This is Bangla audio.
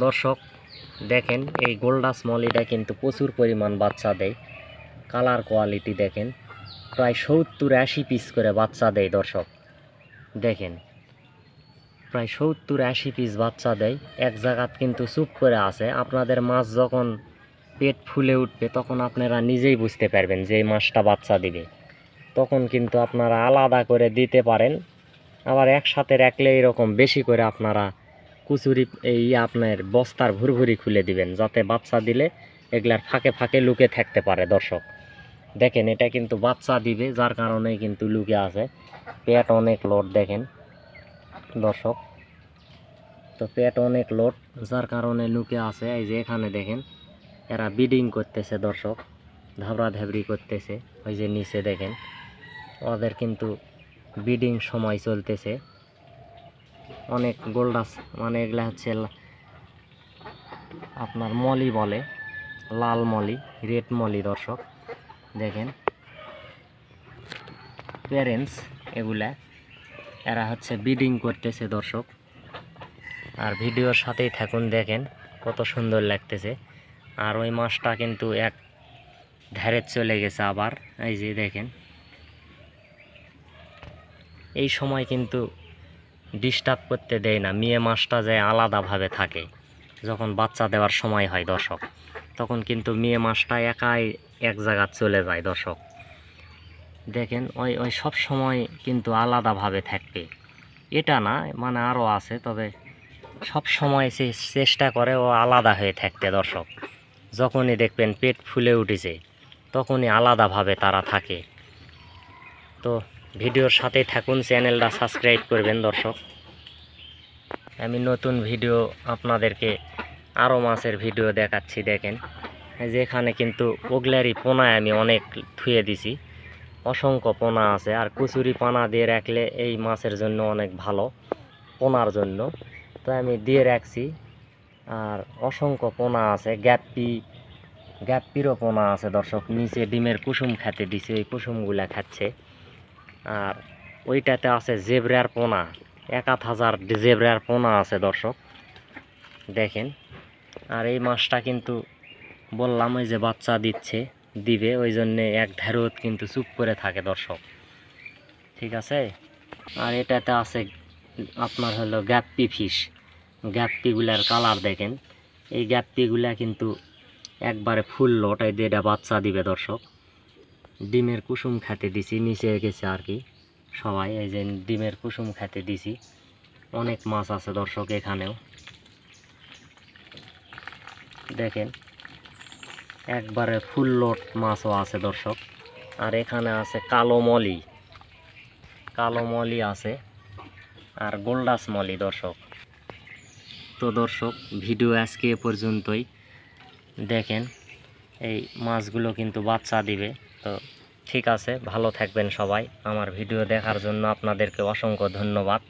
দর্শক দেখেন এই গোল্ডাস মলিটা কিন্তু প্রচুর পরিমাণ বাচ্চা দেয়। কালার কোয়ালিটি দেখেন, প্রায় 70-80 পিস করে বাচ্চা দেয়। দর্শক দেখেন প্রায় 70-80 পিস বাচ্চা দেয়। এক জায়গাত কিন্তু চুপ করে আছে। আপনাদের মাছ যখন পেট ফুলে উঠবে তখন আপনারা নিজেই বুঝতে পারবেন যে এই মাছটা বাচ্চা দিবে। তখন কিন্তু আপনারা আলাদা করে দিতে পারেন। আবার একসাথে রাখলে এরকম বেশি করে আপনারা কুচুরি এই আপনার বস্তার ভুরভুরি খুলে দিবেন, যাতে বাচ্চা দিলে এগুলার ফাঁকে ফাঁকে লুকে থাকতে পারে। দর্শক দেখেন এটা কিন্তু বাচ্চা দিবে, যার কারণে কিন্তু লুকে আছে। পেট অনেক লোড দেখেন দর্শক, তো পেট অনেক লোড যার কারণে লুকে আছে। এই যে এখানে দেখেন এরা ব্রিডিং করতেছে দর্শক, ধাবড়া ধাবড়ি করতেছে। ওই যে নিচে দেখেন ওদের কিন্তু ব্রিডিং সময় চলতেছে। অনেক গোল্ডাস মানে এগুলা হচ্ছে আপনার মলি বলে, লাল মলি, রেড মলি। দর্শক দেখেন প্যারেন্টস এগুলা, এরা হচ্ছে ব্রিডিং করতেছে দর্শক। আর ভিডিওর সাথেই থাকুন, দেখেন কত সুন্দর লাগতেছে। আর ওই মাছটা কিন্তু এক ধারে চলে গেছে আবার। এই যে দেখেন এই সময় কিন্তু ডিস্টার্ব করতে দেয় না, মেয়ে মাছটা যায় আলাদাভাবে থাকে। যখন বাচ্চা দেওয়ার সময় হয় দর্শক, তখন কিন্তু মেয়ে মাছটা একাই এক জায়গা চলে যায়। দর্শক দেখেন ওই ওই সব সময় কিন্তু আলাদাভাবে থাকবে, এটা না মানে আরও আছে, তবে সব সময় সে চেষ্টা করে ও আলাদা হয়ে থাকতে। দর্শক যখনই দেখবেন পেট ফুলে উঠেছে তখনই আলাদাভাবে তারা থাকে। তো ভিডিওর সাথেই থাকুন, চ্যানেলটা সাবস্ক্রাইব করবেন। দর্শক আমি নতুন ভিডিও আপনাদেরকে আরও মাছের ভিডিও দেখাচ্ছি। দেখেন যেখানে কিন্তু ওগলারি পোনায় আমি অনেক থুয়ে দিছি, অসংখ্য পোনা আছে। আর কুচুরি পানা দিয়ে রাখলে এই মাছের জন্য অনেক ভালো, পোনার জন্য। তো আমি দিয়ে রাখছি। আর অসংখ্য পোনা আছে, গ্যাপ্পিরও পোনা আছে দর্শক। নিচে ডিমের কুসুম খেতে দিছে, ওই কুসুমগুলা খাচ্ছে। আর ওইটাতে আছে জেব্রার পোনা, 1000 জেব্রার পোনা আছে দর্শক দেখেন। আর এই মাছটা কিন্তু বললাম ওই যে বাচ্চা দিবে, ওই জন্যে এক ধারত কিন্তু চুপ করে থাকে দর্শক, ঠিক আছে। আর এটাতে আছে আপনার হলো গ্যাপ্পি ফিশ। গ্যাপ্পিগুলার কালার দেখেন, এই গ্যাপ্পিগুলা কিন্তু একবারে ফুল লোটাই দিয়ে এটা বাচ্চা দিবে দর্শক। ডিমের কুসুম খেতে দিছি, নিচে গেছে আর কি সবাই। এই যে ডিমের কুসুম খেতে দিছি। অনেক মাছ আছে দর্শক এখানেও দেখেন, একবারে ফুল লোড মাছও আছে দর্শক। আর এখানে আছে কালো মলি আছে, আর গোল্ডাস মলি দর্শক। তো দর্শক ভিডিও আজকে এ পর্যন্তই। দেখেন এই মাছগুলো কিন্তু বাচ্চা দিবে। তো ঠিক আছে, ভালো থাকবেন সবাই। আমার ভিডিও দেখার জন্য আপনাদেরকে অসংখ্য ধন্যবাদ।